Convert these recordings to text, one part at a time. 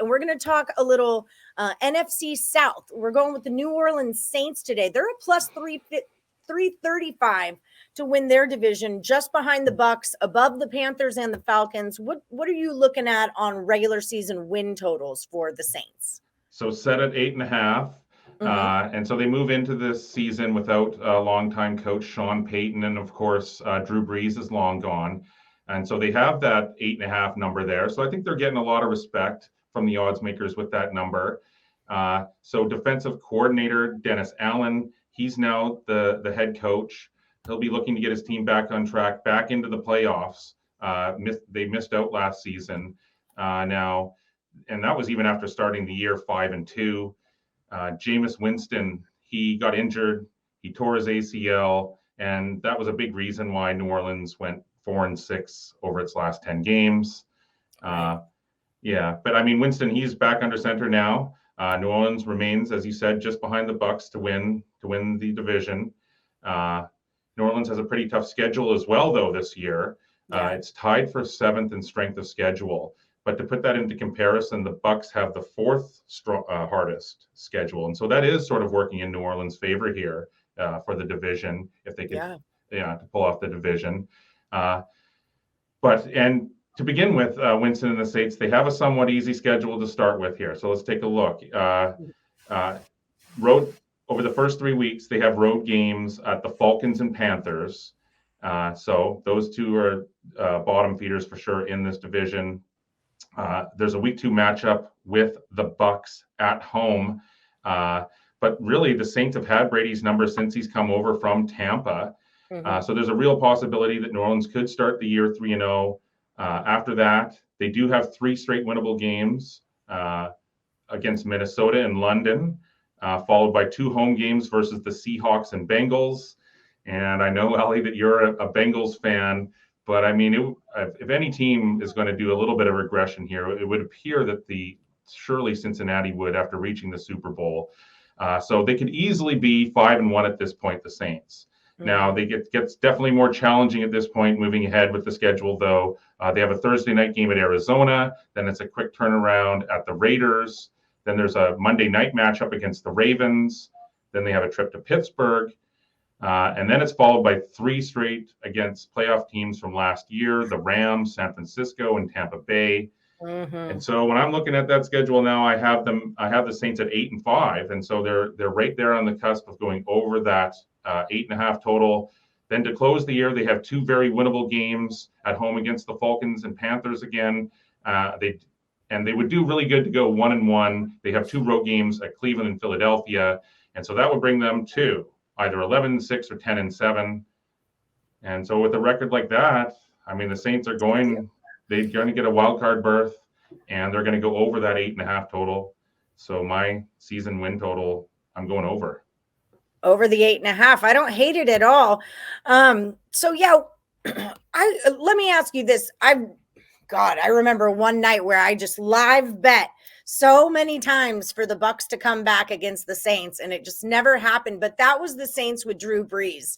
and we're going to talk a little NFC South. We're going with the New Orleans Saints today. They're a plus 335 to win their division, just behind the Bucks, above the Panthers and the Falcons. What are you looking at on regular season win totals for the Saints? So set at 8.5. And so they move into this season without a longtime coach, Sean Payton, and of course, Drew Brees is long gone. And so they have that 8.5 number there. So I think they're getting a lot of respect from the odds makers with that number. So defensive coordinator, Dennis Allen, he's now the head coach. He'll be looking to get his team back on track, back into the playoffs. They missed out last season now, and that was even after starting the year 5-2. Jameis Winston, he got injured. He tore his ACL, and that was a big reason why New Orleans went 4-6 over its last 10 games. But I mean, Winston, he's back under center now. New Orleans remains, as you said, just behind the Bucks to win the division. New Orleans has a pretty tough schedule as well, though, this year. It's tied for 7th in strength of schedule. But to put that into comparison, the Bucks have the 4th hardest schedule, and so that is sort of working in New Orleans' favor here for the division if they could, to pull off the division. And to begin with, Winston and the Saints, they have a somewhat easy schedule to start with here. So let's take a look. Road over the first 3 weeks, they have road games at the Falcons and Panthers. So those two are bottom feeders for sure in this division. There's a week 2 matchup with the Bucks at home. But really, the Saints have had Brady's number since he's come over from Tampa. So there's a real possibility that New Orleans could start the year 3-0. After that, they do have 3 straight winnable games against Minnesota and London, followed by 2 home games versus the Seahawks and Bengals. And I know, Ellie, that you're a Bengals fan, but I mean, if any team is going to do a little bit of regression here, it would appear that surely Cincinnati would after reaching the Super Bowl. So they could easily be 5-1 at this point, the Saints. Now, gets definitely more challenging at this point, moving ahead with the schedule, though. They have a Thursday night game at Arizona. Then it's a quick turnaround at the Raiders. Then there's a Monday night matchup against the Ravens. Then they have a trip to Pittsburgh. And then it's followed by 3 straight against playoff teams from last year, the Rams, San Francisco, and Tampa Bay. And so when I'm looking at that schedule now, I have the Saints at 8-5. And so they're right there on the cusp of going over that 8.5 total. Then to close the year, they have 2 very winnable games at home against the Falcons and Panthers again. They would do really good to go 1-1. They have 2 road games at Cleveland and Philadelphia. And so that would bring them to either 11-6 or 10-7. And so with a record like that, I mean, the Saints they're going to get a wild card berth, and they're going to go over that 8.5 total. So my season win total, I'm going over the 8.5. I don't hate it at all. Let me ask you this. I remember one night where I just live bet so many times for the Bucks to come back against the Saints, and it just never happened. But that was the Saints with Drew Brees.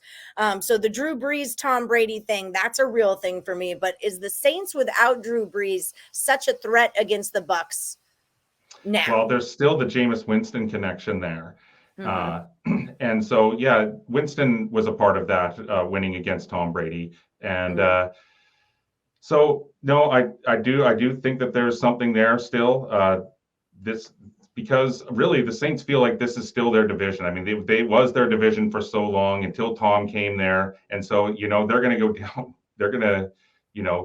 So the Drew Brees, Tom Brady thing, that's a real thing for me. But is the Saints without Drew Brees such a threat against the Bucks now? Well, there's still the Jameis Winston connection there. And so, Winston was a part of that winning against Tom Brady. And so, no, I do think that there's something there still. Because really the Saints feel like this is still their division. I mean, they was their division for so long until Tom came there. And so, they're going to go down. They're going to,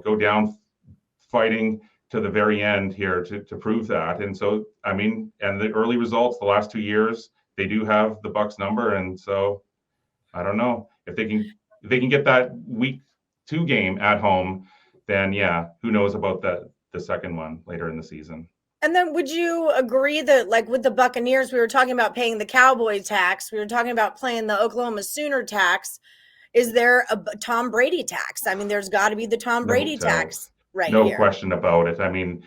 go down fighting to the very end here to prove that. And so, I mean, and the early results the last 2 years, they do have the Bucks number. And so I don't know if they can get that week 2 game at home, then who knows about the second one later in the season. And then would you agree that, like with the Buccaneers, we were talking about paying the Cowboy tax. We were talking about playing the Oklahoma Sooner tax. Is there a Tom Brady tax? I mean, there's got to be the Tom Brady tax right here. No question about it. I mean,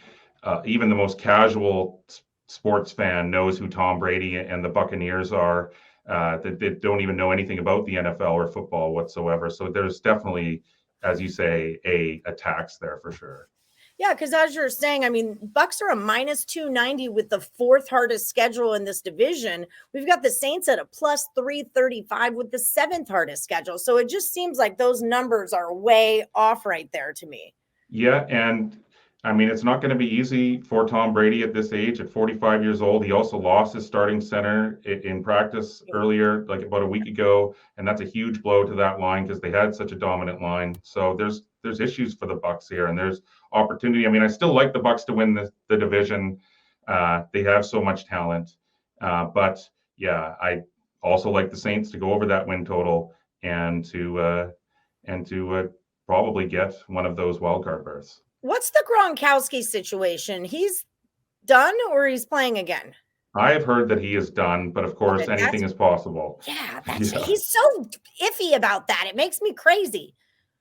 even the most casual sports fan knows who Tom Brady and the Buccaneers are. They don't even know anything about the NFL or football whatsoever. So there's definitely, as you say, a tax there for sure. Yeah, because as you're saying, I mean, Bucks are a minus 290 with the fourth hardest schedule in this division. We've got the Saints at a plus 335 with the seventh hardest schedule. So it just seems like those numbers are way off right there to me. Yeah, and I mean, it's not going to be easy for Tom Brady at this age, at 45 years old. He also lost his starting center in practice earlier, like about a week ago, and that's a huge blow to that line because they had such a dominant line. So there's issues for the Bucks here, and there's opportunity. I mean, I still like the Bucks to win the division. They have so much talent, but yeah, I also like the Saints to go over that win total and to probably get one of those wildcard berths. What's the Gronkowski situation? He's done or he's playing again? I have heard that he is done, but of course, anything is possible. Yeah, he's so iffy about that. It makes me crazy.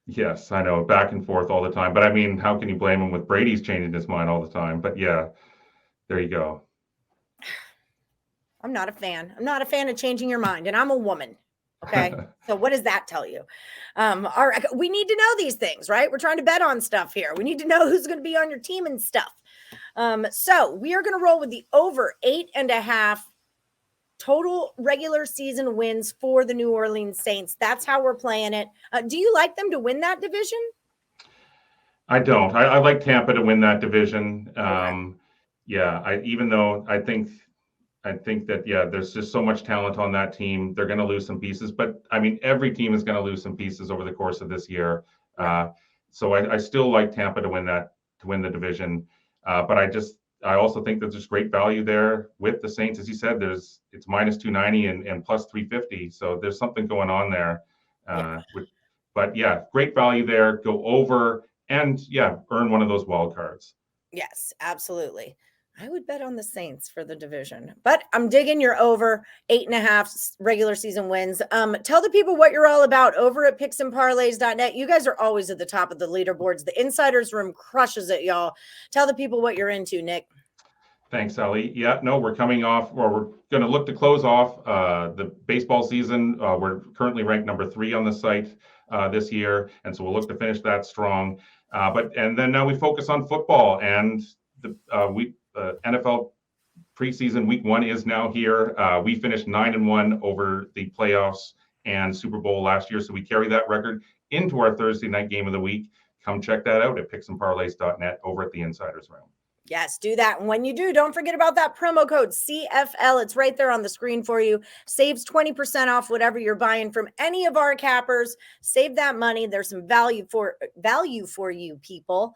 Yes, I know, back and forth all the time. But I mean, how can you blame him with Brady's changing his mind all the time? But yeah, there you go. I'm not a fan. I'm not a fan of changing your mind, and I'm a woman. Okay. So what does that tell you? We need to know these things, right? We're trying to bet on stuff here. We need to know who's going to be on your team and stuff. So we are going to roll with the over 8.5 total regular season wins for the New Orleans Saints. That's how we're playing it. Do you like them to win that division? I don't. I like Tampa to win that division. Okay. Yeah, even though I think that, yeah, there's just so much talent on that team. They're going to lose some pieces, but I mean, every team is going to lose some pieces over the course of this year. So I still like Tampa to win the division. But I also think that there's great value there with the Saints. As you said, it's minus 290 and plus 350. So there's something going on there. But yeah, great value there. Go over and yeah, earn one of those wild cards. Yes, absolutely. I would bet on the Saints for the division, but I'm digging your over 8.5 regular season wins. Tell the people what you're all about over at picksandparlays.net. You guys are always at the top of the leaderboards. The Insiders Room crushes it, y'all. Tell the people what you're into, Nick. Thanks, Ellie. Yeah, no, we're coming off, or we're going to look to close off the baseball season. We're currently ranked number 3 on the site this year, and so we'll look to finish that strong. And then now we focus on football, and the NFL preseason week 1 is now here. We finished 9-1 over the playoffs and Super Bowl last year, so we carry that record into our Thursday night game of the week. Come check that out at picksandparlays.net over at the Insiders Room. Yes, do that. And when you do, don't forget about that promo code CFL. It's right there on the screen for you. Saves 20% off whatever you're buying from any of our cappers. Save that money. There's some value for you, people.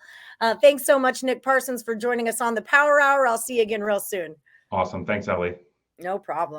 Thanks so much, Nick Parsons, for joining us on the Power Hour. I'll see you again real soon. Awesome. Thanks, Ellie. No problem.